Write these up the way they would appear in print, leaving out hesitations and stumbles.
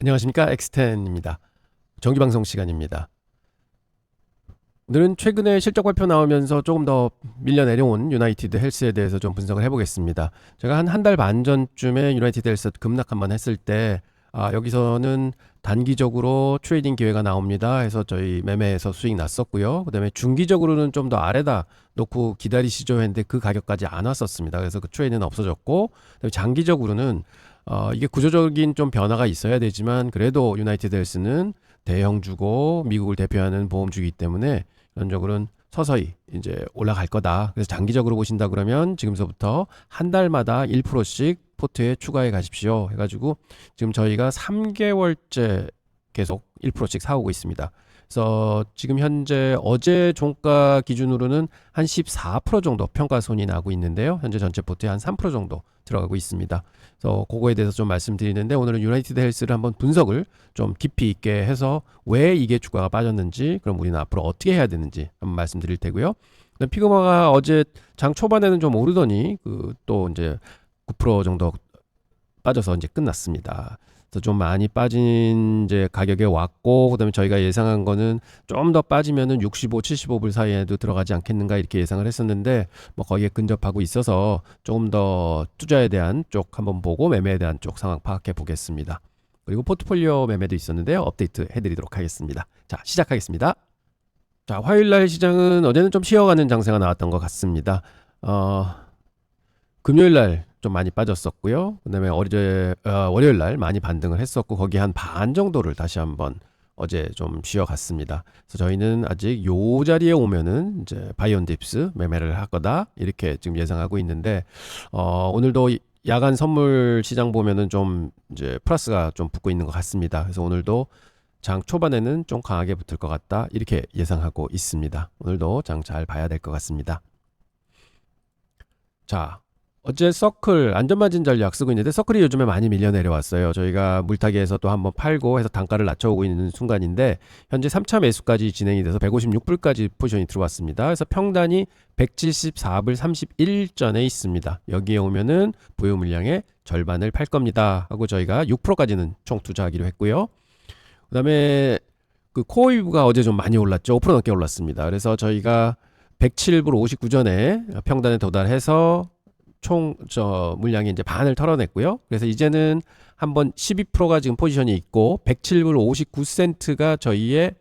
안녕하십니까, 엑스텐입니다. 정기방송 시간입니다. 오늘은 최근에 실적 발표 나오면서 조금 더 밀려 내려온 유나이티드 헬스에 대해서 좀 분석을 해보겠습니다. 제가 한 달 반 전쯤에 유나이티드 헬스 급락 한번 했을 때 여기서는 단기적으로 트레이딩 기회가 나옵니다 해서 저희 매매에서 수익 났었고요. 그 다음에 중기적으로는 좀 더 아래다 놓고 기다리시죠 했는데 그 가격까지 안 왔었습니다. 그래서 그 트레이드는 없어졌고, 그다음에 장기적으로는 이게 구조적인 좀 변화가 있어야 되지만 그래도 유나이티드 헬스는 대형주고 미국을 대표하는 보험주이기 때문에 기본적으로는 서서히 이제 올라갈 거다. 그래서 장기적으로 보신다 그러면 지금서부터 한 달마다 1%씩 포트에 추가해 가십시오 해가지고 지금 저희가 3개월째 계속 1%씩 사오고 있습니다. 그래서 지금 현재 어제 종가 기준으로는 한 14% 정도 평가손이 나고 있는데요. 현재 전체 포트에 한 3% 정도 들어가고 있습니다. 그래서 그거에 대해서 좀 말씀드리는데, 오늘은 유나이티드 헬스를 한번 분석을 좀 깊이 있게 해서 왜 이게 주가가 빠졌는지, 그럼 우리는 앞으로 어떻게 해야 되는지 한번 말씀드릴 테고요. 피그마가 어제 장 초반에는 좀 오르더니 또 이제 9% 정도 빠져서 이제 끝났습니다. 그래서 좀 많이 빠진 이제 가격에 왔고, 그다음에 저희가 예상한 거는 좀 더 빠지면은 65, 75불 사이에도 들어가지 않겠는가 이렇게 예상을 했었는데 뭐 거기에 근접하고 있어서 조금 더 투자에 대한 쪽 한번 보고 매매에 대한 쪽 상황 파악해 보겠습니다. 그리고 포트폴리오 매매도 있었는데요. 업데이트 해드리도록 하겠습니다. 자, 시작하겠습니다. 자, 화요일날 시장은 어제는 좀 쉬어가는 장세가 나왔던 것 같습니다. 금요일날 좀 많이 빠졌었고요. 그다음에 월요일날 많이 반등을 했었고, 거기 한 반 정도를 다시 한번 어제 좀 쉬어갔습니다. 그래서 저희는 아직 요 자리에 오면은 이제 바이온 딥스 매매를 할 거다 이렇게 지금 예상하고 있는데, 오늘도 야간 선물 시장 보면은 좀 이제 플러스가 좀 붙고 있는 것 같습니다. 그래서 오늘도 장 초반에는 좀 강하게 붙을 것 같다 이렇게 예상하고 있습니다. 오늘도 장 잘 봐야 될 것 같습니다. 자, 어제 서클 안전마진 전략 쓰고 있는데 서클이 요즘에 많이 밀려 내려왔어요. 저희가 물타기에서 또 한번 팔고 해서 단가를 낮춰오고 있는 순간인데 현재 3차 매수까지 진행이 돼서 156불까지 포지션이 들어왔습니다. 그래서 평단이 174불 31전에 있습니다. 여기에 오면은 보유 물량의 절반을 팔 겁니다 하고 저희가 6%까지는 총 투자하기로 했고요. 그 다음에 코어위브가 어제 좀 많이 올랐죠. 5% 넘게 올랐습니다. 그래서 저희가 107불 59전에 평단에 도달해서 총 물량이 이제 반을 털어냈고요. 그래서 이제는 한번 12%가 지금 포지션이 있고 107불 59센트가 저희의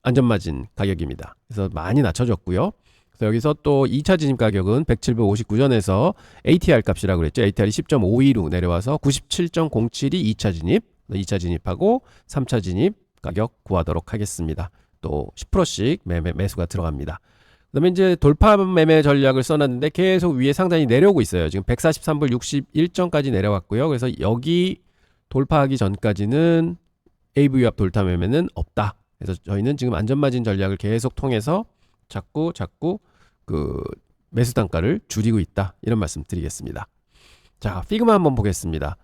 안전마진 가격입니다. 그래서 많이 낮춰졌고요. 그래서 여기서 또 2차 진입 가격은 107불 59전에서 ATR 값이라고 그랬죠. ATR이 10.52로 내려와서 97.07이 2차 진입, 2차 진입하고 3차 진입 가격 구하도록 하겠습니다. 또 10%씩 매수가 들어갑니다. 그다음에 이제 돌파 매매 전략을 써놨는데 계속 위에 상단이 내려오고 있어요. 지금 143불 61전까지 내려왔고요. 그래서 여기 돌파하기 전까지는 AV 앞 돌파 매매는 없다. 그래서 저희는 지금 안전마진 전략을 계속 통해서 자꾸 그 매수 단가를 줄이고 있다. 이런 말씀 드리겠습니다. 자, 피그마 한번 보겠습니다.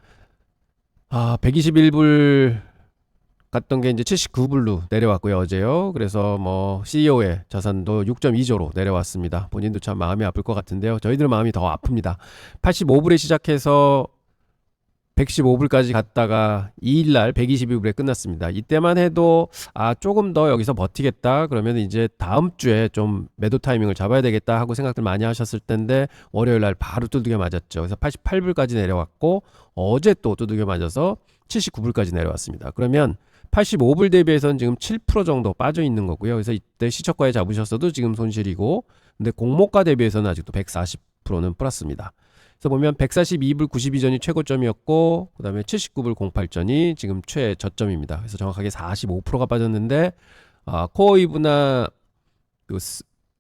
121불 갔던 게 이제 79불로 내려왔고요, 어제요. 그래서 뭐 CEO의 자산도 6.2조로 내려왔습니다. 본인도 참 마음이 아플 것 같은데요. 저희들 마음이 더 아픕니다. 85불에 시작해서 115불까지 갔다가 2일날 122불에 끝났습니다. 이때만 해도 조금 더 여기서 버티겠다 그러면 이제 다음 주에 좀 매도 타이밍을 잡아야 되겠다 하고 생각들 많이 하셨을 텐데 월요일날 바로 두들겨 맞았죠. 그래서 88불까지 내려왔고 어제 또 두들겨 맞아서 79불까지 내려왔습니다. 그러면 85불 대비해서는 지금 7% 정도 빠져 있는 거고요. 그래서 이때 시초가에 잡으셨어도 지금 손실이고, 근데 공모가 대비해서는 아직도 140%는 플러스입니다. 그래서 보면 142불 92전이 최고점이었고, 그 다음에 79불 08전이 지금 최저점입니다. 그래서 정확하게 45%가 빠졌는데, 코어이브나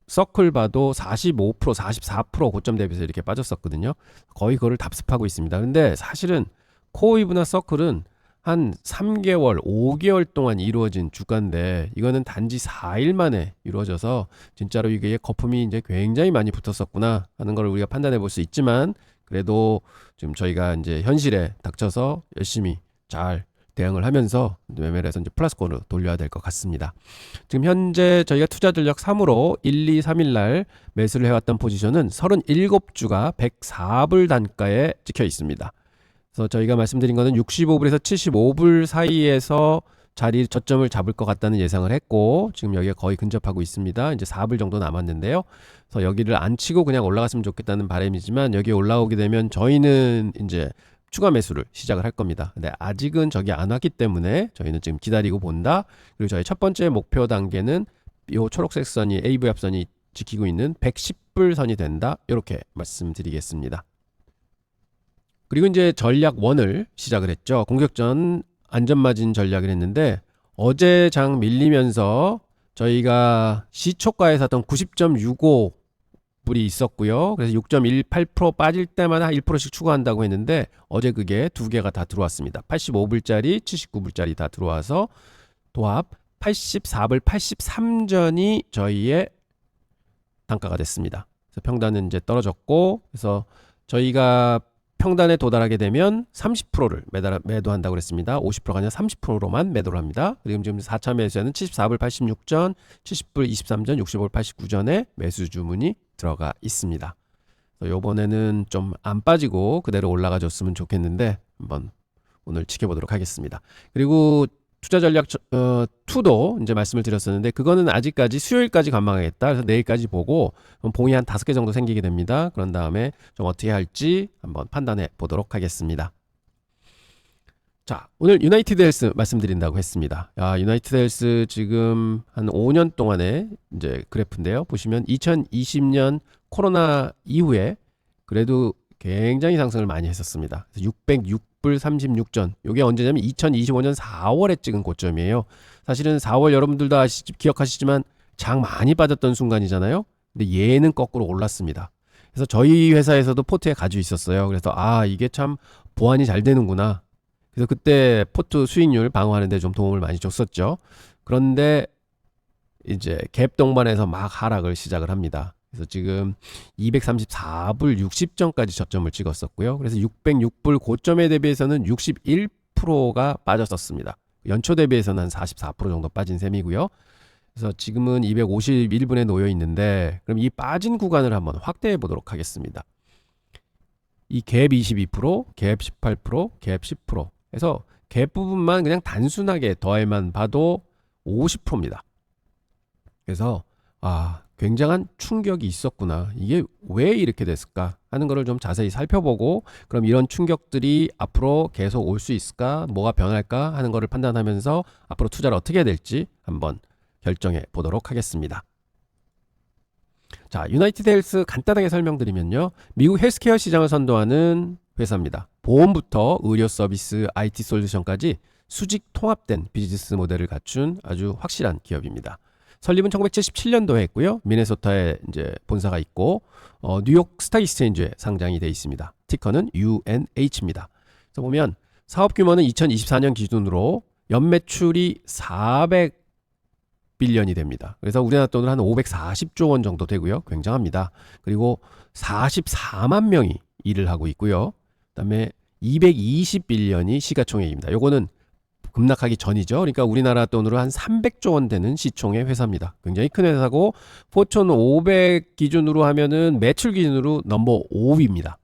서클 봐도 45%, 44% 고점 대비해서 이렇게 빠졌었거든요. 거의 그거를 답습하고 있습니다. 근데 사실은 코어이브나 서클은 한 3개월, 5개월 동안 이루어진 주가인데 이거는 단지 4일 만에 이루어져서 진짜로 이게 거품이 이제 굉장히 많이 붙었었구나 하는 걸 우리가 판단해 볼 수 있지만, 그래도 지금 저희가 이제 현실에 닥쳐서 열심히 잘 대응을 하면서 매매를 해서 이제 플러스권으로 돌려야 될 것 같습니다. 지금 현재 저희가 투자 전략 3으로 1, 2, 3일 날 매수를 해왔던 포지션은 37주가 104불 단가에 찍혀 있습니다. 그래서 저희가 말씀드린 거는 65불에서 75불 사이에서 저점을 잡을 것 같다는 예상을 했고, 지금 여기가 거의 근접하고 있습니다. 이제 4불 정도 남았는데요. 그래서 여기를 안 치고 그냥 올라갔으면 좋겠다는 바람이지만, 여기 올라오게 되면 저희는 이제 추가 매수를 시작을 할 겁니다. 근데 아직은 저기 안 왔기 때문에 저희는 지금 기다리고 본다. 그리고 저희 첫 번째 목표 단계는 이 초록색 선이 AV합 선이 지키고 있는 110불 선이 된다. 이렇게 말씀드리겠습니다. 그리고 이제 전략 1을 시작을 했죠. 공격전 안전마진 전략을 했는데, 어제 장 밀리면서 저희가 시초가에 샀던 90.65불이 있었고요. 그래서 6.18% 빠질 때마다 1%씩 추가한다고 했는데, 어제 그게 두 개가 다 들어왔습니다. 85불짜리, 79불짜리 다 들어와서 도합 84불 83전이 저희의 단가가 됐습니다. 그래서 평단은 이제 떨어졌고, 그래서 저희가 평단에 도달하게 되면 30%를 매도한다고 그랬습니다. 50%가 아니라 30%로만 매도를 합니다. 그리고 지금 4차 매수에는 74불 86전, 70불 23전, 65불 89전에 매수 주문이 들어가 있습니다. 이번에는 좀 안 빠지고 그대로 올라가 줬으면 좋겠는데 한번 오늘 지켜보도록 하겠습니다. 그리고 투자 전략 2도 이제 말씀을 드렸었는데, 그거는 아직까지 수요일까지 관망하겠다. 그래서 내일까지 보고 봉이 한 5개 정도 생기게 됩니다. 그런 다음에 좀 어떻게 할지 한번 판단해 보도록 하겠습니다. 자, 오늘 유나이티드 헬스 말씀드린다고 했습니다. 유나이티드 헬스 지금 한 5년 동안의 이제 그래프인데요. 보시면 2020년 코로나 이후에 그래도 굉장히 상승을 많이 했었습니다. 606불 36전. 이게 언제냐면 2025년 4월에 찍은 고점이에요. 사실은 4월 여러분들도 기억하시지만 장 많이 빠졌던 순간이잖아요. 근데 얘는 거꾸로 올랐습니다. 그래서 저희 회사에서도 포트에 가지고 있었어요. 그래서 이게 참 보완이 잘 되는구나. 그래서 그때 포트 수익률 방어하는데 좀 도움을 많이 줬었죠. 그런데 이제 갭 동반해서 막 하락을 시작을 합니다. 그래서 지금 234불 60전까지 저점을 찍었었고요. 그래서 606불 고점에 대비해서는 61%가 빠졌었습니다. 연초 대비해서는 한 44% 정도 빠진 셈이고요. 그래서 지금은 251분에 놓여 있는데, 그럼 이 빠진 구간을 한번 확대해 보도록 하겠습니다. 이 갭 22%, 갭 18%, 갭 10%. 그래서 갭 부분만 그냥 단순하게 더해만 봐도 50%입니다. 그래서 굉장한 충격이 있었구나. 이게 왜 이렇게 됐을까 하는 거를 좀 자세히 살펴보고, 그럼 이런 충격들이 앞으로 계속 올 수 있을까, 뭐가 변할까 하는 거를 판단하면서 앞으로 투자를 어떻게 해야 될지 한번 결정해 보도록 하겠습니다. 자, 유나이티드 헬스 간단하게 설명드리면요, 미국 헬스케어 시장을 선도하는 회사입니다. 보험부터 의료 서비스, IT 솔루션까지 수직 통합된 비즈니스 모델을 갖춘 아주 확실한 기업입니다. 설립은 1977년도에 했고요. 미네소타에 이제 본사가 있고, 뉴욕 스탁 익스체인지에 상장이 되어 있습니다. 티커는 UNH입니다. 그래서 보면 사업 규모는 2024년 기준으로 연매출이 400빌리언이 됩니다. 그래서 우리나라 돈으로 한 540조 원 정도 되고요. 굉장합니다. 그리고 44만 명이 일을 하고 있고요. 그다음에 220빌리언이 시가총액입니다. 요거는 급락하기 전이죠. 그러니까 우리나라 돈으로 한 300조 원 되는 시총의 회사입니다. 굉장히 큰 회사고, 포천 500 기준으로 하면은 매출 기준으로 넘버 5위입니다.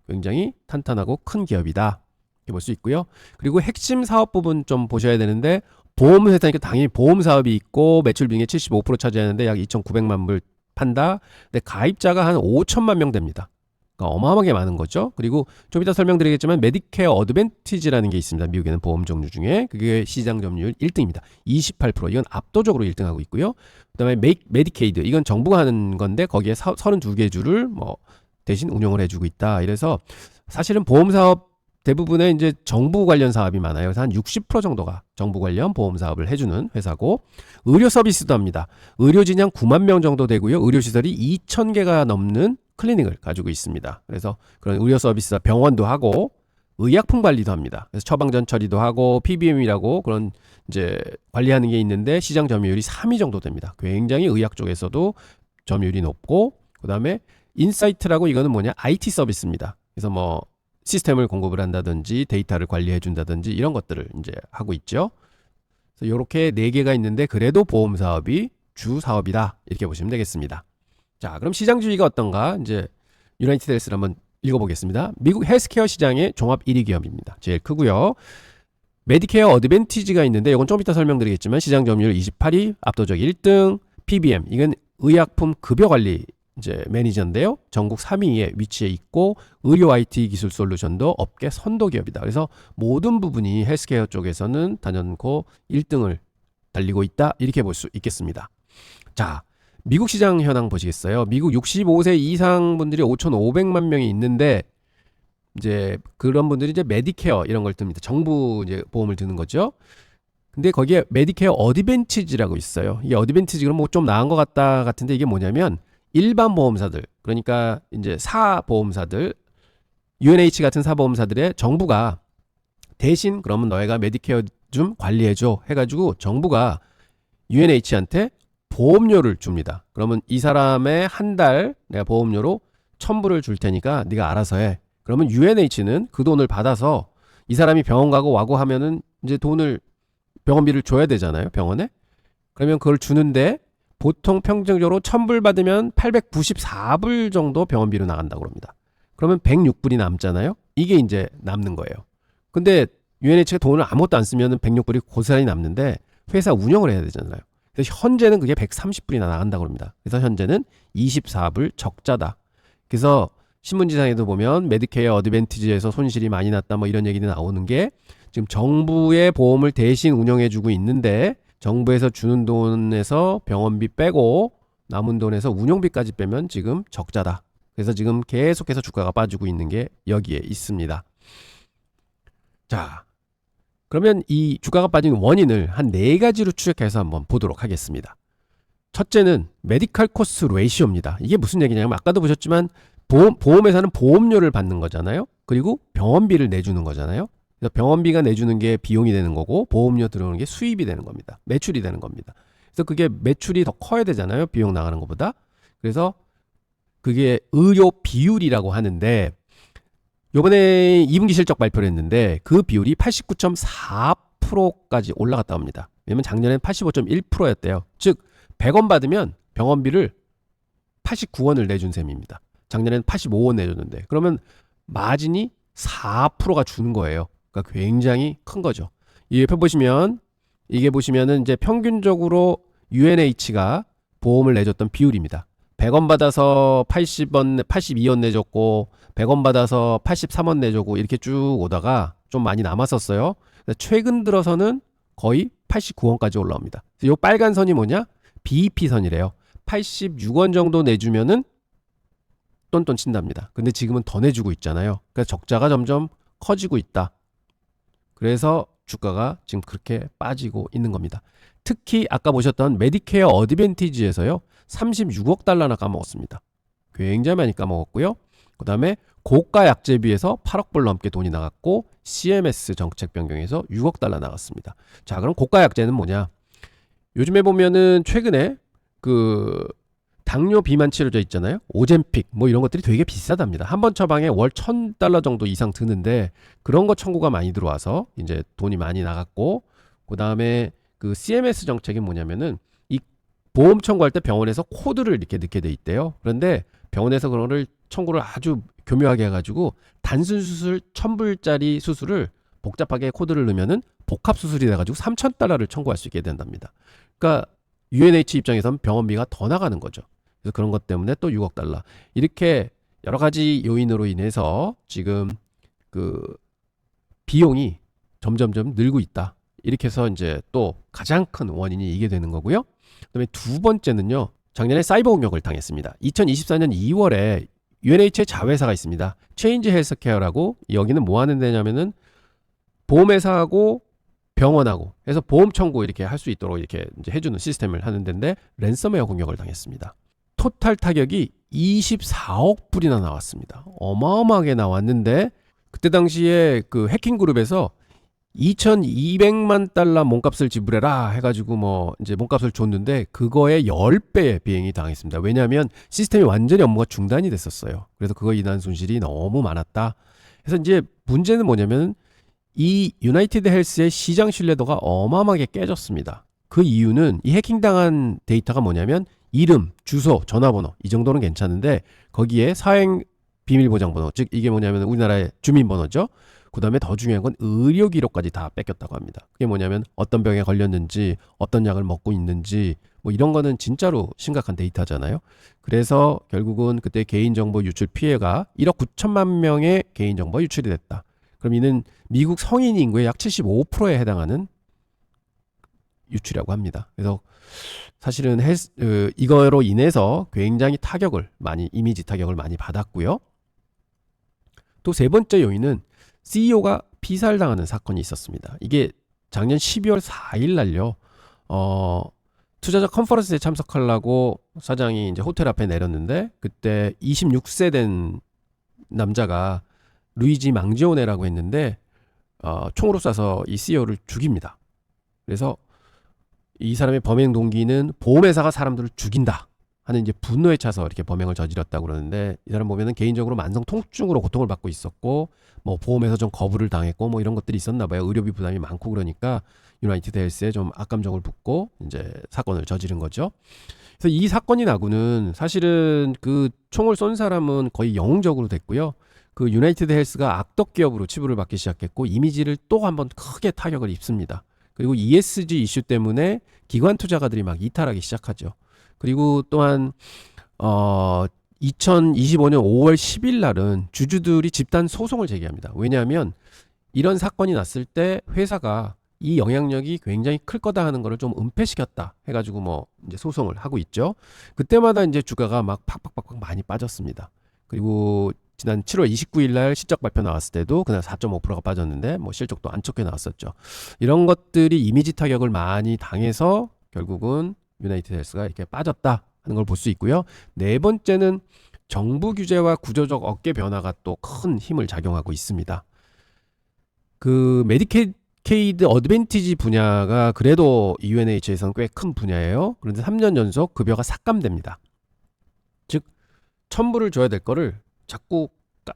굉장히 탄탄하고 큰 기업이다. 이렇게 볼 수 있고요. 그리고 핵심 사업 부분 좀 보셔야 되는데, 보험 회사니까 당연히 보험 사업이 있고 매출 비중의 75% 차지하는데 약 2,900만 불 판다. 근데 가입자가 한 5천만 명 됩니다. 그러니까 어마어마하게 많은 거죠. 그리고 좀 이따 설명드리겠지만 메디케어 어드밴티지라는 게 있습니다. 미국에는 보험 종류 중에. 그게 시장 점유율 1등입니다. 28%. 이건 압도적으로 1등하고 있고요. 그다음에 메디케이드. 이건 정부가 하는 건데 거기에 32개 주를 대신 운영을 해주고 있다. 이래서 사실은 보험 사업 대부분의 이제 정부 관련 사업이 많아요. 그래서 한 60% 정도가 정부 관련 보험 사업을 해주는 회사고, 의료 서비스도 합니다. 의료진이 한 9만 명 정도 되고요. 의료시설이 2,000개가 넘는 클리닉을 가지고 있습니다. 그래서 그런 의료 서비스, 병원도 하고 의약품 관리도 합니다. 그래서 처방전 처리도 하고 PBM이라고 그런 이제 관리하는 게 있는데 시장 점유율이 3위 정도 됩니다. 굉장히 의학 쪽에서도 점유율이 높고, 그다음에 인사이트라고, 이거는 뭐냐, IT 서비스입니다. 그래서 시스템을 공급을 한다든지 데이터를 관리해 준다든지 이런 것들을 이제 하고 있죠. 그래서 이렇게 4개가 있는데 그래도 보험 사업이 주 사업이다. 이렇게 보시면 되겠습니다. 자, 그럼 시장 주의가 어떤가? 이제 유나이티드 헬스를 한번 읽어보겠습니다. 미국 헬스케어 시장의 종합 1위 기업입니다. 제일 크고요. 메디케어 어드밴티지가 있는데 이건 좀 이따 설명드리겠지만 시장 점유율 28위, 압도적 1등. PBM 이건 의약품 급여 관리 이제 매니저인데요. 전국 3위에 위치해 있고 의료 IT 기술 솔루션도 업계 선도 기업이다. 그래서 모든 부분이 헬스케어 쪽에서는 단연코 1등을 달리고 있다. 이렇게 볼 수 있겠습니다. 자, 미국 시장 현황 보시겠어요? 미국 65세 이상 분들이 5,500만 명이 있는데 이제 그런 분들이 이제 메디케어 이런 걸 듭니다. 정부 이제 보험을 드는 거죠. 근데 거기에 메디케어 어드밴티지라고 있어요. 이게 어드밴티지 그럼 뭐 좀 나은 것 같다 같은데 이게 뭐냐면 일반 보험사들 그러니까 이제 사보험사들 UNH 같은 사보험사들의 정부가 대신 그러면 너희가 메디케어 좀 관리해줘 해가지고 정부가 UNH한테 보험료를 줍니다. 그러면 이 사람의 한 달 내가 보험료로 1,000불을 줄 테니까 네가 알아서 해. 그러면 UNH는 그 돈을 받아서 이 사람이 병원 가고 와고 하면은 이제 돈을 병원비를 줘야 되잖아요. 병원에. 그러면 그걸 주는데 보통 평균적으로 1,000불 받으면 894불 정도 병원비로 나간다고 합니다. 그러면 106불이 남잖아요. 이게 이제 남는 거예요. 근데 UNH가 돈을 아무것도 안 쓰면 106불이 고스란히 남는데 회사 운영을 해야 되잖아요. 그래서 현재는 그게 130불이나 나간다고 합니다. 그래서 현재는 24불 적자다. 그래서 신문지상에도 보면 메디케어 어드밴티지에서 손실이 많이 났다 뭐 이런 얘기도 나오는 게 지금 정부의 보험을 대신 운영해주고 있는데 정부에서 주는 돈에서 병원비 빼고 남은 돈에서 운용비까지 빼면 지금 적자다. 그래서 지금 계속해서 주가가 빠지고 있는 게 여기에 있습니다. 자, 그러면 이 주가가 빠진 원인을 한 4가지로 추적해서 한번 보도록 하겠습니다. 첫째는 메디컬 코스트 레이시오입니다. 이게 무슨 얘기냐면 아까도 보셨지만 보험회사는 보험료를 받는 거잖아요. 그리고 병원비를 내주는 거잖아요. 그래서 병원비가 내주는 게 비용이 되는 거고 보험료 들어오는 게 수입이 되는 겁니다. 매출이 되는 겁니다. 그래서 그게 매출이 더 커야 되잖아요. 비용 나가는 것보다. 그래서 그게 의료 비율이라고 하는데 요번에 2분기 실적 발표를 했는데 그 비율이 89.4%까지 올라갔다 합니다. 왜냐면 작년엔 85.1%였대요. 즉 100원 받으면 병원비를 89원을 내준 셈입니다. 작년에는 85원 내줬는데 그러면 마진이 4%가 주는 거예요. 그러니까 굉장히 큰 거죠. 이 옆에 보시면 이게 보시면은 이제 평균적으로 UNH가 보험을 내줬던 비율입니다. 100원 받아서 80원, 82원 내줬고 100원 받아서 83원 내줬고 이렇게 쭉 오다가 좀 많이 남았었어요. 최근 들어서는 거의 89원까지 올라옵니다. 이 빨간 선이 뭐냐? BEP 선이래요. 86원 정도 내주면은 똔똔 친답니다. 근데 지금은 더 내주고 있잖아요. 그러니까 적자가 점점 커지고 있다. 그래서 주가가 지금 그렇게 빠지고 있는 겁니다. 특히 아까 보셨던 메디케어 어드밴티지에서요. 36억 달러나 까먹었습니다. 굉장히 많이 까먹었고요. 그 다음에 고가 약제비에서 8억 불 넘게 돈이 나갔고 CMS 정책 변경에서 6억 달러 나갔습니다. 자, 그럼 고가 약제는 뭐냐? 요즘에 보면은 최근에 그 당뇨 비만 치료제 있잖아요. 오젬픽 뭐 이런 것들이 되게 비싸답니다. 한 번 처방에 월 1,000달러 정도 이상 드는데 그런 거 청구가 많이 들어와서 이제 돈이 많이 나갔고 그 다음에 그 CMS 정책이 뭐냐면은 이 보험 청구할 때 병원에서 코드를 이렇게 넣게 돼 있대요. 그런데 병원에서 그런 거를 청구를 아주 교묘하게 해가지고 단순 수술 1,000불짜리 수술을 복잡하게 코드를 넣으면은 복합 수술이 돼가지고 3,000달러를 청구할 수 있게 된답니다. 그러니까 UNH 입장에서는 병원비가 더 나가는 거죠. 그래서 그런 것 때문에 또 6억 달러. 이렇게 여러 가지 요인으로 인해서 지금 그 비용이 점점점 늘고 있다. 이렇게 해서 이제 또 가장 큰 원인이 이게 되는 거고요. 그다음에 두 번째는요. 작년에 사이버 공격을 당했습니다. 2024년 2월에 UNH의 자회사가 있습니다. 체인지 헬스케어라고 여기는 뭐 하는 데냐면은 보험회사하고 병원하고 해서 보험 청구 이렇게 할 수 있도록 이렇게 이제 해주는 시스템을 하는 데인데 랜섬웨어 공격을 당했습니다. 토탈 타격이 24억 불이나 나왔습니다. 어마어마하게 나왔는데 그때 당시에 그 해킹 그룹에서 2,200만 달러 몸값을 지불해라 해가지고 뭐 이제 몸값을 줬는데 그거의 10배의 비행이 당했습니다. 왜냐하면 시스템이 완전히 업무가 중단이 됐었어요. 그래서 그거 인한 손실이 너무 많았다. 그래서 이제 문제는 뭐냐면 이 유나이티드 헬스의 시장 신뢰도가 어마어마하게 깨졌습니다. 그 이유는 이 해킹당한 데이터가 뭐냐면 이름, 주소, 전화번호 이 정도는 괜찮은데 거기에 사행 비밀보장번호, 즉 이게 뭐냐면 우리나라의 주민번호죠. 그 다음에 더 중요한 건 의료기록까지 다 뺏겼다고 합니다. 그게 뭐냐면 어떤 병에 걸렸는지, 어떤 약을 먹고 있는지, 뭐 이런 거는 진짜로 심각한 데이터잖아요. 그래서 결국은 그때 개인정보 유출 피해가 1억 9천만 명의 개인정보 유출이 됐다. 그럼 이는 미국 성인 인구의 약 75%에 해당하는 유출이라고 합니다. 그래서 사실은 이거로 인해서 굉장히 이미지 타격을 많이 받았고요. 또 세 번째 요인은 CEO가 피살당하는 사건이 있었습니다. 이게 작년 12월 4일 날요. 투자자 컨퍼런스에 참석하려고 사장이 이제 호텔 앞에 내렸는데 그때 26세 된 남자가 루이지 망지오네라고 했는데 총으로 쏴서 이 CEO를 죽입니다. 그래서 이 사람의 범행 동기는 보험회사가 사람들을 죽인다 하는 이제 분노에 차서 이렇게 범행을 저질렀다고 그러는데, 이 사람 보면은 개인적으로 만성 통증으로 고통을 받고 있었고 뭐 보험에서 좀 거부를 당했고 뭐 이런 것들이 있었나 봐요. 의료비 부담이 많고 그러니까 유나이티드 헬스에 좀 악감정을 붙고 이제 사건을 저지른 거죠. 그래서 이 사건이 나고는 사실은 그 총을 쏜 사람은 거의 영웅적으로 됐고요. 그 유나이티드 헬스가 악덕 기업으로 치부를 받기 시작했고 이미지를 또 한번 크게 타격을 입습니다. 그리고 ESG 이슈 때문에 기관 투자가들이 막 이탈하기 시작하죠. 그리고 또한 2025년 5월 10일 날은 주주들이 집단 소송을 제기합니다. 왜냐하면 이런 사건이 났을 때 회사가 이 영향력이 굉장히 클 거다 하는 거를 좀 은폐시켰다 해가지고 뭐 이제 소송을 하고 있죠. 그때마다 이제 주가가 막 팍팍팍팍 많이 빠졌습니다. 그리고 지난 7월 29일 날 실적 발표 나왔을 때도 그날 4.5%가 빠졌는데 뭐 실적도 안 좋게 나왔었죠. 이런 것들이 이미지 타격을 많이 당해서 결국은 유나이티드 헬스가 이렇게 빠졌다 하는 걸 볼 수 있고요. 네 번째는 정부 규제와 구조적 업계 변화가 또 큰 힘을 작용하고 있습니다. 그 메디케이드 어드밴티지 분야가 그래도 UNH에서는 꽤 큰 분야예요. 그런데 3년 연속 급여가 삭감됩니다. 즉 천불을 줘야 될 거를 자꾸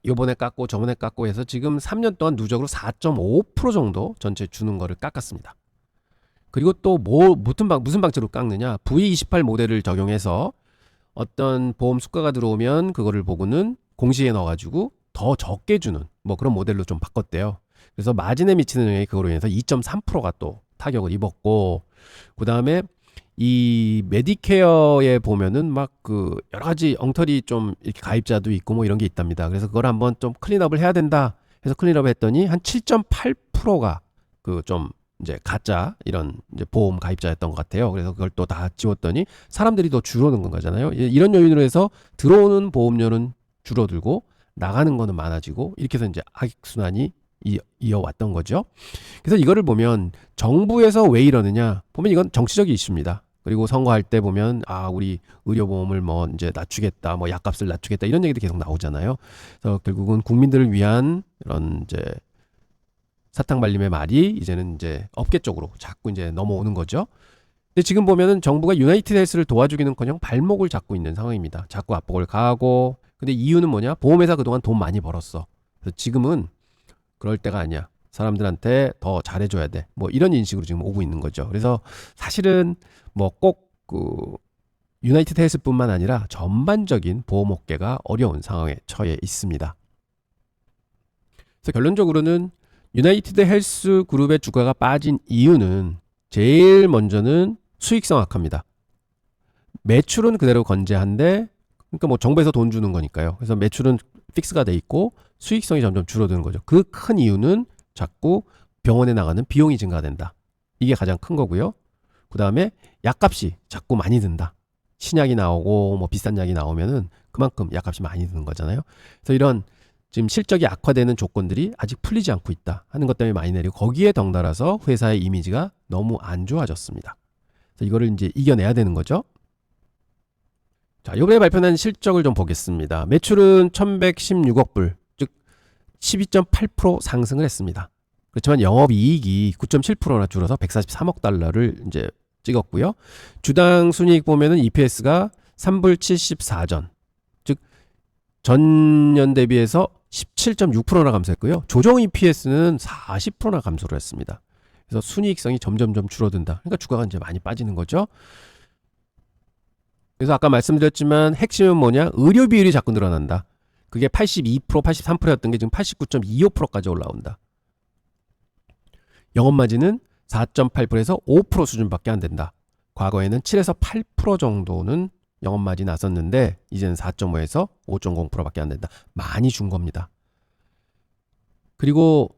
요번에 깎고 저번에 깎고 해서 지금 3년 동안 누적으로 4.5% 정도 전체 주는 거를 깎았습니다. 그리고 또 무슨 방식으로 깎느냐, V28 모델을 적용해서 어떤 보험 수가가 들어오면 그거를 보고는 공시에 넣어가지고 더 적게 주는 뭐 그런 모델로 좀 바꿨대요. 그래서 마진에 미치는 영향이 그거로 인해서 2.3%가 또 타격을 입었고, 그 다음에 이 메디케어에 보면은 막 그 여러 가지 엉터리 좀 이렇게 가입자도 있고 뭐 이런 게 있답니다. 그래서 그걸 한번 좀 클린업을 해야 된다 해서 클린업을 했더니 한 7.8%가 그 좀 이제 가짜 이런 이제 보험 가입자였던 것 같아요. 그래서 그걸 또 다 지웠더니 사람들이 더 줄어든 건 거잖아요. 이런 요인으로 해서 들어오는 보험료는 줄어들고 나가는 거는 많아지고 이렇게 해서 이제 악순환이 이어왔던 거죠. 그래서 이거를 보면 정부에서 왜 이러느냐 보면 이건 정치적인 이슈입니다. 그리고 선거할 때 보면 우리 의료보험을 뭐 이제 낮추겠다, 뭐 약값을 낮추겠다 이런 얘기도 계속 나오잖아요. 그래서 결국은 국민들을 위한 이런 이제 사탕 발림의 말이 이제는 이제 업계 쪽으로 자꾸 이제 넘어오는 거죠. 근데 지금 보면은 정부가 유나이티드 헬스를 도와주기는커녕 발목을 잡고 있는 상황입니다. 자꾸 압박을 가하고. 근데 이유는 뭐냐? 보험회사 그동안 돈 많이 벌었어. 그래서 지금은 그럴 때가 아니야. 사람들한테 더 잘해줘야 돼. 뭐 이런 인식으로 지금 오고 있는 거죠. 그래서 사실은 뭐 꼭 그 유나이티드 헬스뿐만 아니라 전반적인 보험업계가 어려운 상황에 처해 있습니다. 그래서 결론적으로는 유나이티드 헬스 그룹의 주가가 빠진 이유는 제일 먼저는 수익성 악화입니다. 매출은 그대로 건재한데, 그러니까 뭐 정부에서 돈 주는 거니까요. 그래서 매출은 픽스가 돼 있고 수익성이 점점 줄어드는 거죠. 그 큰 이유는 자꾸 병원에 나가는 비용이 증가된다. 이게 가장 큰 거고요. 그 다음에 약값이 자꾸 많이 든다. 신약이 나오고 뭐 비싼 약이 나오면은 그만큼 약값이 많이 드는 거잖아요. 그래서 이런 지금 실적이 악화되는 조건들이 아직 풀리지 않고 있다 하는 것 때문에 많이 내리고, 거기에 덩달아서 회사의 이미지가 너무 안 좋아졌습니다. 그래서 이거를 이제 이겨내야 되는 거죠. 자, 이번에 발표한 실적을 좀 보겠습니다. 매출은 1116억 불, 즉 12.8% 상승을 했습니다. 그렇지만 영업이익이 9.7%나 줄어서 143억 달러를 이제 찍었고요. 주당 순이익 보면은 EPS가 3불 74전, 즉 전년 대비해서 17.6%나 감소했고요. 조정 EPS는 40%나 감소를 했습니다. 그래서 순이익성이 점점점 줄어든다. 그러니까 주가가 이제 많이 빠지는 거죠. 그래서 아까 말씀드렸지만 핵심은 뭐냐? 의료 비율이 자꾸 늘어난다. 그게 82%, 83%였던 게 지금 89.25%까지 올라온다. 영업마진은 4.8%에서 5% 수준밖에 안 된다. 과거에는 7에서 8% 정도는 영업마진이 났었는데 이제는 4.5에서 5.0%밖에 안 된다. 많이 준 겁니다. 그리고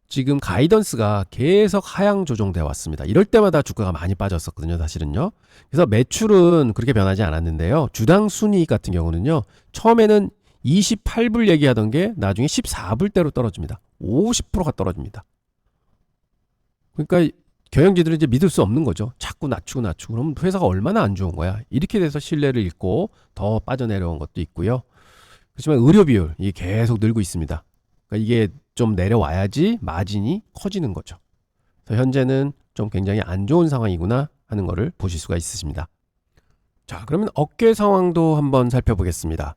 지금 가이던스가 계속 하향 조정돼 왔습니다. 이럴 때마다 주가가 많이 빠졌었거든요, 사실은요. 그래서 매출은 그렇게 변하지 않았는데요. 주당 순이익 같은 경우는요. 처음에는 28불 얘기하던 게 나중에 14불대로 떨어집니다. 50%가 떨어집니다. 그러니까 경영진들은 이제 믿을 수 없는 거죠. 자꾸 낮추고 그럼 회사가 얼마나 안 좋은 거야. 이렇게 돼서 신뢰를 잃고 더 빠져내려온 것도 있고요. 그렇지만 의료 비율이 계속 늘고 있습니다. 그러니까 이게 좀 내려와야지 마진이 커지는 거죠. 그래서 현재는 좀 굉장히 안 좋은 상황이구나 하는 거를 보실 수가 있으십니다. 자, 그러면 업계 상황도 한번 살펴보겠습니다.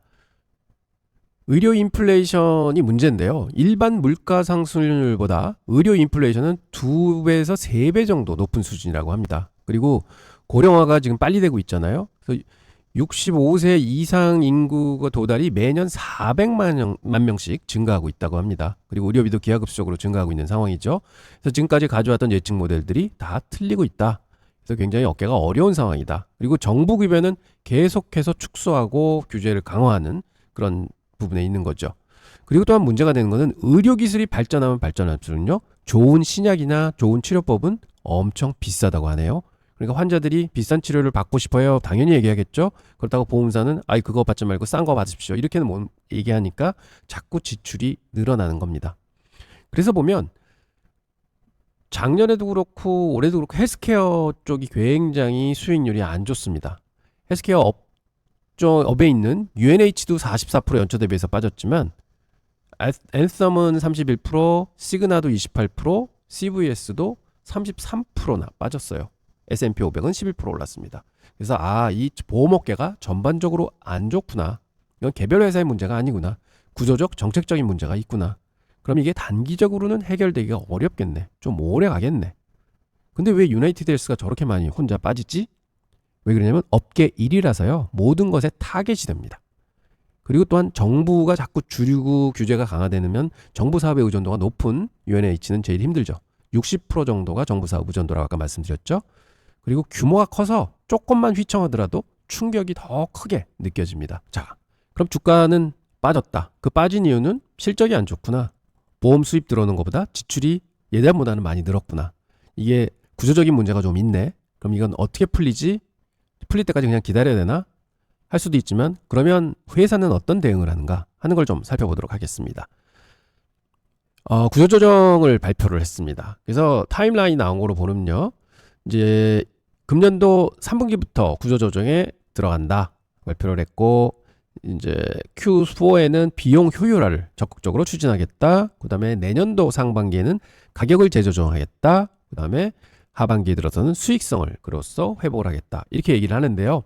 의료 인플레이션이 문제인데요. 일반 물가 상승률보다 의료 인플레이션은 2배에서 3배 정도 높은 수준이라고 합니다. 그리고 고령화가 지금 빨리 되고 있잖아요. 그래서 65세 이상 인구가 도달이 매년 400만 명씩 증가하고 있다고 합니다. 그리고 의료비도 기하급수적으로 증가하고 있는 상황이죠. 그래서 지금까지 가져왔던 예측 모델들이 다 틀리고 있다. 그래서 굉장히 어깨가 어려운 상황이다. 그리고 정부 급여는 계속해서 축소하고 규제를 강화하는 그런 부분에 있는 거죠. 그리고 또한 문제가 되는 것은 의료기술이 발전하면 발전할수록요. 좋은 신약이나 좋은 치료법은 엄청 비싸다고 하네요. 그러니까 환자들이 비싼 치료를 받고 싶어요. 당연히 얘기하겠죠. 그렇다고 보험사는 아이 그거 받지 말고 싼 거 받으십시오. 이렇게는 얘기하니까 자꾸 지출이 늘어나는 겁니다. 그래서 보면 작년에도 그렇고 올해도 그렇고 헬스케어 쪽이 굉장히 수익률이 안 좋습니다. 헬스케어 업에 있는 UNH도 44% 연초 대비해서 빠졌지만 앤썸은 31%, 시그나도 28%, CVS도 33%나 빠졌어요. S&P 500은 11% 올랐습니다. 그래서 이 보험업계가 전반적으로 안 좋구나. 이건 개별 회사의 문제가 아니구나. 구조적 정책적인 문제가 있구나. 그럼 이게 단기적으로는 해결되기가 어렵겠네. 좀 오래 가겠네. 근데 왜 유나이티드 헬스가 저렇게 많이 혼자 빠지지? 왜 그러냐면 업계 1위라서요. 모든 것에 타겟이 됩니다. 그리고 또한 정부가 자꾸 줄이고 규제가 강화되면 정부 사업의 의존도가 높은 UNH는 제일 힘들죠. 60% 정도가 정부 사업 의존도라고 아까 말씀드렸죠. 그리고 규모가 커서 조금만 휘청하더라도 충격이 더 크게 느껴집니다. 자, 그럼 주가는 빠졌다. 그 빠진 이유는 실적이 안 좋구나. 보험 수입 들어오는 것보다 지출이 예전보다는 많이 늘었구나. 이게 구조적인 문제가 좀 있네. 그럼 이건 어떻게 풀리지? 풀릴 때까지 그냥 기다려야 되나? 할 수도 있지만 그러면 회사는 어떤 대응을 하는가 하는 걸 좀 살펴보도록 하겠습니다. 구조조정을 발표를 했습니다. 그래서 타임라인이 나온 거로 보면요. 이제 금년도 3분기부터 구조조정에 들어간다 발표를 했고 이제 Q4에는 비용 효율화를 적극적으로 추진하겠다. 그 다음에 내년도 상반기에는 가격을 재조정하겠다. 그 다음에 하반기에 들어서는 수익성을 그로써 회복을 하겠다. 이렇게 얘기를 하는데요.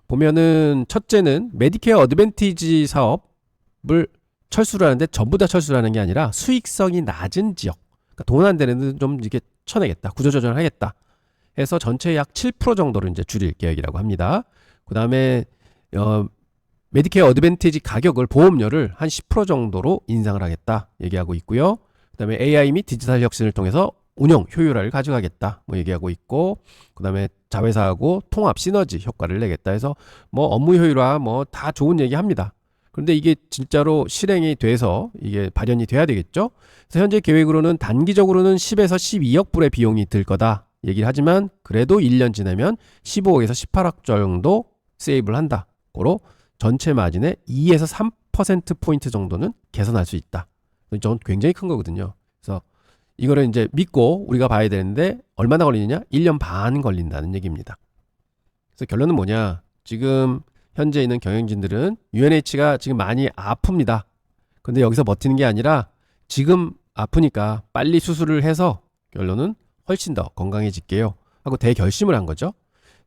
보면은 첫째는 메디케어 어드밴티지 사업을 철수를 하는데 전부 다 철수를 하는 게 아니라 수익성이 낮은 지역, 그러니까 돈 안 되는 데는 좀 이렇게 쳐내겠다. 구조조정을 하겠다. 해서 전체 약 7% 정도를 이제 줄일 계획이라고 합니다. 그 다음에 메디케어 어드밴티지 가격을 보험료를 한 10% 정도로 인상을 하겠다 얘기하고 있고요. 그 다음에 AI 및 디지털 혁신을 통해서 운영 효율화를 가져가겠다 얘기하고 있고, 그 다음에 자회사하고 통합 시너지 효과를 내겠다 해서 업무 효율화 다 좋은 얘기 합니다. 그런데 이게 진짜로 실행이 돼서 이게 발현이 돼야 되겠죠. 그래서 현재 계획으로는 단기적으로는 10에서 12억 불의 비용이 들 거다 얘기를 하지만 그래도 1년 지나면 15억에서 18억 정도 세이브를 한다. 고로 전체 마진의 2에서 3%포인트 정도는 개선할 수 있다. 이건 굉장히 큰 거거든요. 그래서 이거를 이제 믿고 우리가 봐야 되는데 얼마나 걸리느냐? 1년 반 걸린다는 얘기입니다. 그래서 결론은 뭐냐? 지금 현재 있는 경영진들은 UNH가 지금 많이 아픕니다. 근데 여기서 버티는 게 아니라 지금 아프니까 빨리 수술을 해서 결론은 훨씬 더 건강해질게요 하고 대결심을 한 거죠.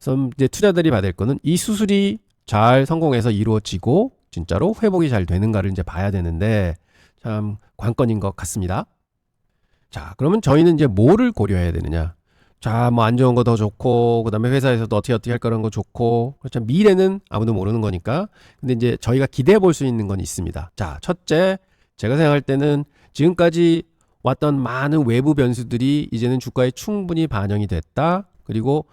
그래서 이제 투자들이 받을 거는 이 수술이 잘 성공해서 이루어지고 진짜로 회복이 잘 되는가를 이제 봐야 되는데 참 관건인 것 같습니다. 자, 그러면 저희는 이제 뭐를 고려해야 되느냐? 자, 뭐 안 좋은 거 더 좋고, 그 다음에 회사에서도 어떻게 할 거라는 거 좋고, 그렇죠. 미래는 아무도 모르는 거니까. 근데 이제 저희가 기대해 볼 수 있는 건 있습니다. 자, 첫째, 제가 생각할 때는 지금까지 왔던 많은 외부 변수들이 이제는 주가에 충분히 반영이 됐다. 그리고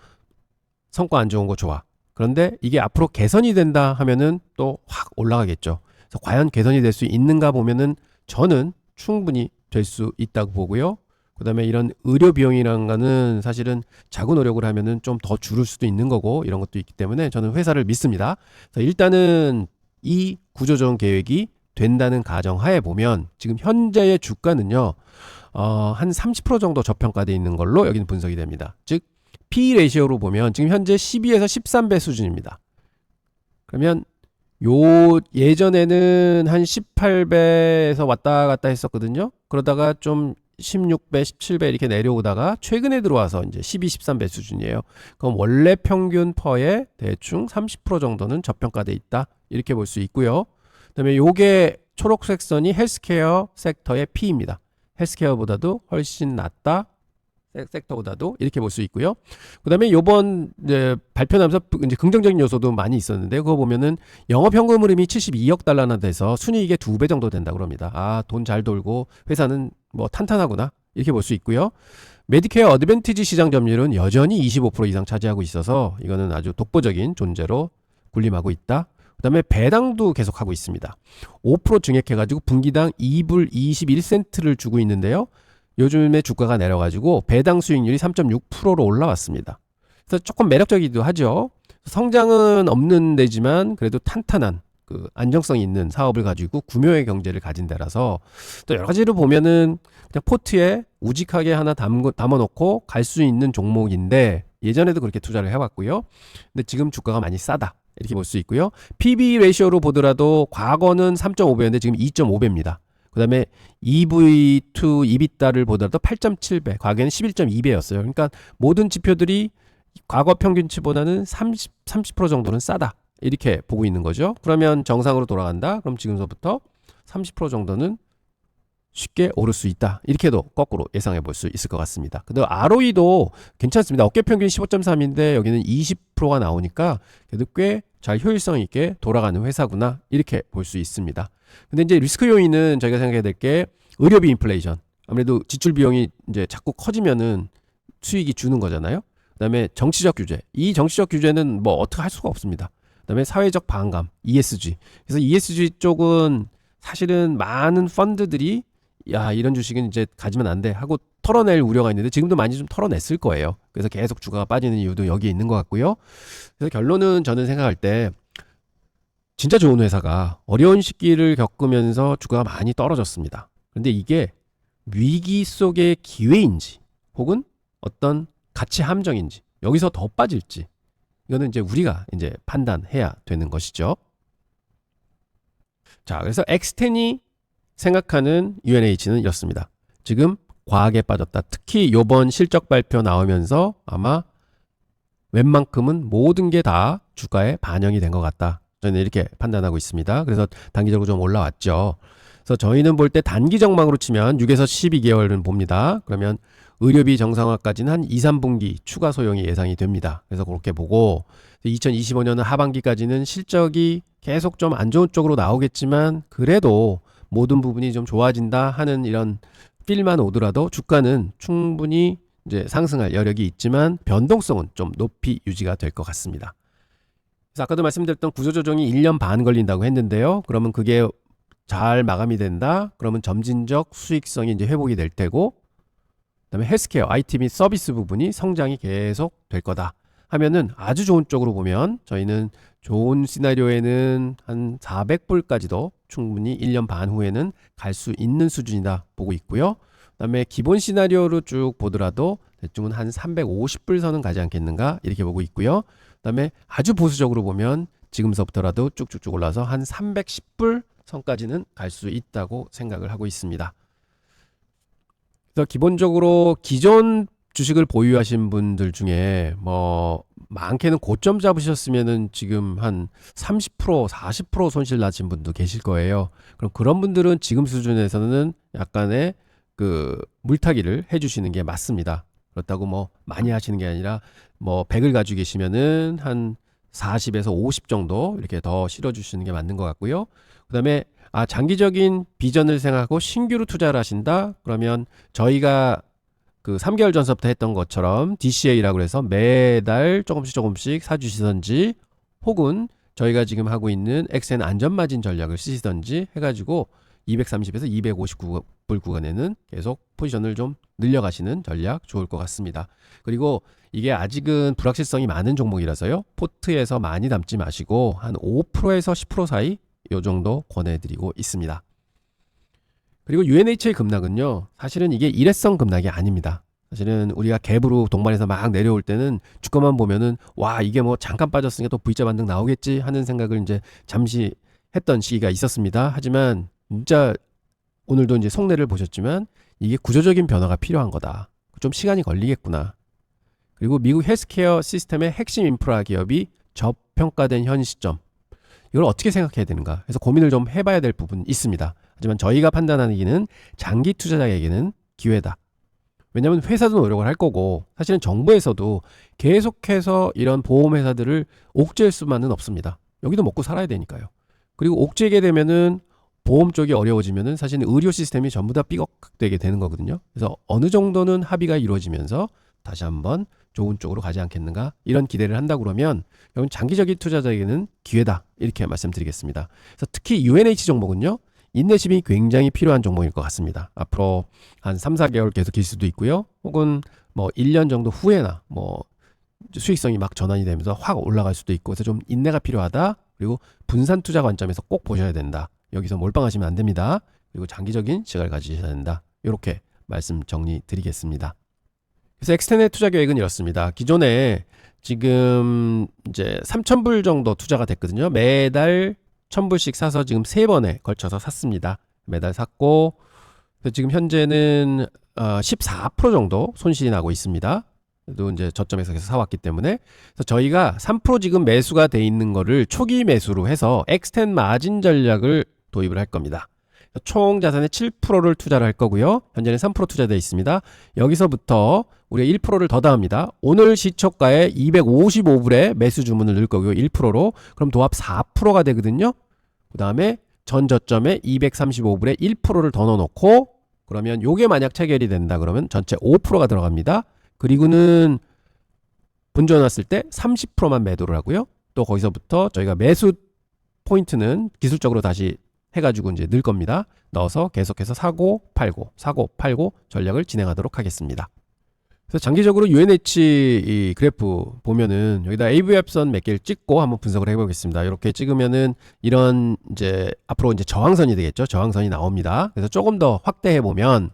성과 안 좋은 거 좋아. 그런데 이게 앞으로 개선이 된다 하면은 또 확 올라가겠죠. 그래서 과연 개선이 될 수 있는가 보면은 저는 충분히 될 수 있다고 보고요. 그 다음에 이런 의료 비용이라는 거는 사실은 자구 노력을 하면은 좀 더 줄을 수도 있는 거고 이런 것도 있기 때문에 저는 회사를 믿습니다. 그래서 일단은 이 구조조정 계획이 된다는 가정하에 보면 지금 현재의 주가는요, 한 30% 정도 저평가되어 있는 걸로 여기는 분석이 됩니다. 즉, P/E 레이시오로 보면 지금 현재 12에서 13배 수준입니다. 그러면 예전에는 한 18배에서 왔다 갔다 했었거든요. 그러다가 좀 16배, 17배 이렇게 내려오다가 최근에 들어와서 이제 12, 13배 수준이에요. 그럼 원래 평균 퍼에 대충 30% 정도는 저평가돼 있다. 이렇게 볼 수 있고요. 그다음에 요게 초록색 선이 헬스케어 섹터의 P입니다. 헬스케어보다도 훨씬 낮다. 섹터보다도 이렇게 볼 수 있고요. 그다음에 요번 이제 발표 나면서 이제 긍정적인 요소도 많이 있었는데 그거 보면은 영업 현금 흐름이 72억 달러나 돼서 순이익의 2배 정도 된다 그럽니다. 아, 돈 잘 돌고 회사는 뭐 탄탄하구나. 이렇게 볼 수 있고요. 메디케어 어드밴티지 시장 점유율은 여전히 25% 이상 차지하고 있어서 이거는 아주 독보적인 존재로 군림하고 있다. 그다음에 배당도 계속하고 있습니다. 5% 증액해가지고 분기당 2불 21센트를 주고 있는데요. 요즘에 주가가 내려가지고 배당 수익률이 3.6%로 올라왔습니다. 그래서 조금 매력적이기도 하죠. 성장은 없는 데지만 그래도 탄탄한 그 안정성 있는 사업을 가지고 구묘의 경제를 가진 데라서 또 여러 가지로 보면은 그냥 포트에 우직하게 하나 담아놓고 갈 수 있는 종목인데 예전에도 그렇게 투자를 해왔고요. 근데 지금 주가가 많이 싸다. 이렇게 볼 수 있고요. PB 레이시오로 보더라도 과거는 3.5배였는데 지금 2.5배입니다. 그 다음에 EV to EBITDA를 보더라도 8.7배, 과거에는 11.2배였어요. 그러니까 모든 지표들이 과거 평균치보다는 30% 정도는 싸다. 이렇게 보고 있는 거죠. 그러면 정상으로 돌아간다. 그럼 지금서부터 30% 정도는 쉽게 오를 수 있다. 이렇게도 거꾸로 예상해 볼 수 있을 것 같습니다. 근데 ROE도 괜찮습니다. 어깨 평균 15.3인데 여기는 20%가 나오니까 그래도 꽤 잘 효율성 있게 돌아가는 회사구나. 이렇게 볼 수 있습니다. 근데 이제 리스크 요인은 저희가 생각해야 될 게 의료비 인플레이션. 아무래도 지출 비용이 이제 자꾸 커지면은 수익이 주는 거잖아요. 그다음에 정치적 규제. 이 정치적 규제는 뭐 어떻게 할 수가 없습니다. 그다음에 사회적 반감, ESG. 그래서 ESG 쪽은 사실은 많은 펀드들이 야, 이런 주식은 이제 가지면 안 돼 하고 털어낼 우려가 있는데 지금도 많이 좀 털어냈을 거예요. 그래서 계속 주가가 빠지는 이유도 여기에 있는 것 같고요. 그래서 결론은 저는 생각할 때 진짜 좋은 회사가 어려운 시기를 겪으면서 주가가 많이 떨어졌습니다. 그런데 이게 위기 속의 기회인지 혹은 어떤 가치 함정인지 여기서 더 빠질지 이거는 이제 우리가 이제 판단해야 되는 것이죠. 자, 그래서 엑스텐이 생각하는 UNH는 이렇습니다. 지금 과하게 빠졌다. 특히 이번 실적 발표 나오면서 아마 웬만큼은 모든 게 다 주가에 반영이 된 것 같다. 저는 이렇게 판단하고 있습니다. 그래서 단기적으로 좀 올라왔죠. 그래서 저희는 볼 때 단기 전망으로 치면 6에서 12개월은 봅니다. 그러면 의료비 정상화까지는 한 2, 3분기 추가 소용이 예상이 됩니다. 그래서 그렇게 보고 2025년은 하반기까지는 실적이 계속 좀 안 좋은 쪽으로 나오겠지만 그래도 모든 부분이 좀 좋아진다 하는 이런 필만 오더라도 주가는 충분히 이제 상승할 여력이 있지만 변동성은 좀 높이 유지가 될 것 같습니다. 그래서 아까도 말씀드렸던 구조조정이 1년 반 걸린다고 했는데요. 그러면 그게 잘 마감이 된다. 그러면 점진적 수익성이 이제 회복이 될 테고, 그다음에 헬스케어, IT 및 서비스 부분이 성장이 계속 될 거다. 하면은 아주 좋은 쪽으로 보면 저희는 좋은 시나리오에는 한 400불까지도 충분히 1년 반 후에는 갈 수 있는 수준이다 보고 있고요. 그다음에 기본 시나리오로 쭉 보더라도 대충은 한 350불 선은 가지 않겠는가 이렇게 보고 있고요. 그다음에 아주 보수적으로 보면 지금서부터라도 쭉쭉쭉 올라서 한 310불 선까지는 갈 수 있다고 생각을 하고 있습니다. 그래서 기본적으로 기존 주식을 보유하신 분들 중에 뭐 많게는 고점 잡으셨으면은 지금 한 30%, 40% 손실 나신 분도 계실 거예요. 그럼 그런 분들은 지금 수준에서는 약간의 그 물타기를 해주시는 게 맞습니다. 그렇다고 뭐 많이 하시는 게 아니라 뭐 100을 가지고 계시면은 한 40에서 50 정도 이렇게 더 실어 주시는 게 맞는 것 같고요. 그다음에 장기적인 비전을 생각하고 신규로 투자를 하신다. 그러면 저희가 그 3개월 전서부터 했던 것처럼 DCA라고 해서 매달 조금씩 사주시던지, 혹은 저희가 지금 하고 있는 XN 안전마진 전략을 쓰시던지 해가지고 230에서 259불 구간에는 계속 포지션을 좀 늘려가시는 전략 좋을 것 같습니다. 그리고 이게 아직은 불확실성이 많은 종목이라서요, 포트에서 많이 담지 마시고 한 5%에서 10% 사이 요 정도 권해드리고 있습니다. 그리고 UNH의 급락은요, 사실은 이게 일회성 급락이 아닙니다. 사실은 우리가 갭으로 동반해서 막 내려올 때는 주가만 보면은 와, 이게 뭐 잠깐 빠졌으니까 또 V자 반등 나오겠지 하는 생각을 이제 잠시 했던 시기가 있었습니다. 하지만 진짜 오늘도 이제 속내를 보셨지만 이게 구조적인 변화가 필요한 거다. 좀 시간이 걸리겠구나. 그리고 미국 헬스케어 시스템의 핵심 인프라 기업이 저평가된 현 시점, 이걸 어떻게 생각해야 되는가 해서 고민을 좀 해봐야 될 부분이 있습니다. 하지만 저희가 판단하기는 장기 투자자에게는 기회다. 왜냐하면 회사도 노력을 할 거고, 사실은 정부에서도 계속해서 이런 보험회사들을 옥죄할 수만은 없습니다. 여기도 먹고 살아야 되니까요. 그리고 옥죄게 되면은 보험 쪽이 어려워지면은 사실은 의료 시스템이 전부 다 삐걱되게 되는 거거든요. 그래서 어느 정도는 합의가 이루어지면서 다시 한번 좋은 쪽으로 가지 않겠는가, 이런 기대를 한다 그러면 이건 장기적인 투자자에게는 기회다, 이렇게 말씀드리겠습니다. 그래서 특히 UNH 종목은요, 인내심이 굉장히 필요한 종목일 것 같습니다. 앞으로 한 3, 4개월 계속 길 수도 있고요. 혹은 뭐 1년 정도 후에나 뭐 수익성이 막 전환이 되면서 확 올라갈 수도 있고, 그래서 좀 인내가 필요하다. 그리고 분산 투자 관점에서 꼭 보셔야 된다. 여기서 몰빵하시면 안 됩니다. 그리고 장기적인 시각을 가지셔야 된다. 이렇게 말씀 정리 드리겠습니다. 그래서 엑스텐의 투자 계획은 이렇습니다. 기존에 지금 이제 3,000불 정도 투자가 됐거든요. 매달 1,000불씩 사서 지금 3번에 걸쳐서 샀습니다. 매달 샀고, 지금 현재는 14% 정도 손실이 나고 있습니다. 또 이제 저점에서 계속 사왔기 때문에. 그래서 저희가 3% 지금 매수가 돼 있는 거를 초기 매수로 해서 엑스텐 마진 전략을 도입을 할 겁니다. 총 자산의 7%를 투자를 할 거고요. 현재는 3% 투자되어 있습니다. 여기서부터 우리가 1%를 더 더합니다. 오늘 시초가에 255불에 매수 주문을 넣을 거고요. 1%로. 그럼 도합 4%가 되거든요. 그 다음에 전 저점에 235불에 1%를 더 넣어놓고, 그러면 요게 만약 체결이 된다 그러면 전체 5%가 들어갑니다. 그리고는 본전 왔을 때 30%만 매도를 하고요. 또 거기서부터 저희가 매수 포인트는 기술적으로 다시 해가지고 이제 넣을 겁니다. 넣어서 계속해서 사고 팔고 전략을 진행하도록 하겠습니다. 그래서 장기적으로 UNH 이 그래프 보면은 여기다 AVF선 몇 개를 찍고 한번 분석을 해보겠습니다. 이렇게 찍으면은 이런 이제 앞으로 이제 저항선이 되겠죠. 저항선이 나옵니다. 그래서 조금 더 확대해 보면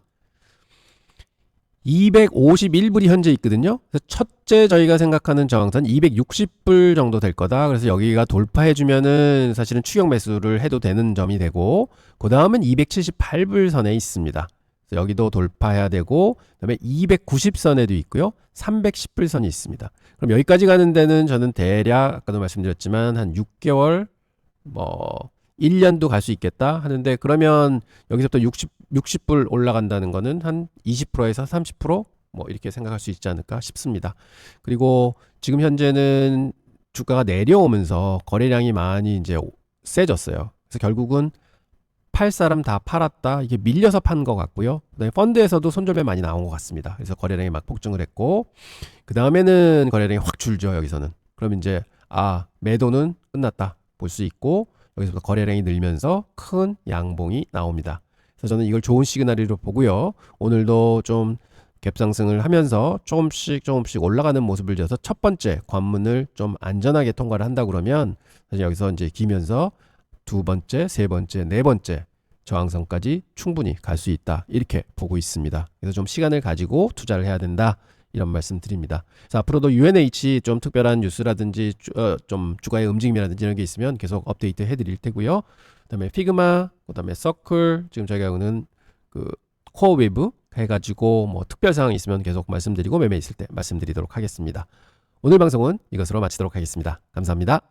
251불이 현재 있거든요. 그래서 첫째 저희가 생각하는 저항선 260불 정도 될 거다. 그래서 여기가 돌파해주면은 사실은 추격 매수를 해도 되는 점이 되고, 그 다음은 278불 선에 있습니다. 그래서 여기도 돌파해야 되고, 그다음에 290선에도 있고요. 310불 선이 있습니다. 그럼 여기까지 가는 데는 저는 대략 아까도 말씀드렸지만 한 6개월, 뭐 1년도 갈 수 있겠다 하는데, 그러면 여기서부터 60불 올라간다는 거는 한 20%에서 30%뭐 이렇게 생각할 수 있지 않을까 싶습니다. 그리고 지금 현재는 주가가 내려오면서 거래량이 많이 이제 세졌어요. 그래서 결국은 팔 사람 다 팔았다, 이게 밀려서 판 것 같고요. 그다음에 펀드에서도 손절매 많이 나온 것 같습니다. 그래서 거래량이 막 폭증을 했고, 그 다음에는 거래량이 확 줄죠. 여기서는. 그럼 이제 매도는 끝났다 볼 수 있고, 여기서부터 거래량이 늘면서 큰 양봉이 나옵니다. 그래서 저는 이걸 좋은 시그널로 보고요. 오늘도 좀 갭 상승을 하면서 조금씩 올라가는 모습을 지어서 첫 번째 관문을 좀 안전하게 통과를 한다 그러면 사실 여기서 이제 기면서 두 번째, 세 번째, 네 번째 저항선까지 충분히 갈 수 있다, 이렇게 보고 있습니다. 그래서 좀 시간을 가지고 투자를 해야 된다, 이런 말씀 드립니다. 그래서 앞으로도 UNH 좀 특별한 뉴스라든지 좀 주가의 움직임이라든지 이런 게 있으면 계속 업데이트 해드릴 테고요. 그다음에 피그마, 그다음에 서클, 지금 저희가 오는 그 코어 웨브 해가지고 뭐 특별 사항이 있으면 계속 말씀드리고 매매 있을 때 말씀드리도록 하겠습니다. 오늘 방송은 이것으로 마치도록 하겠습니다. 감사합니다.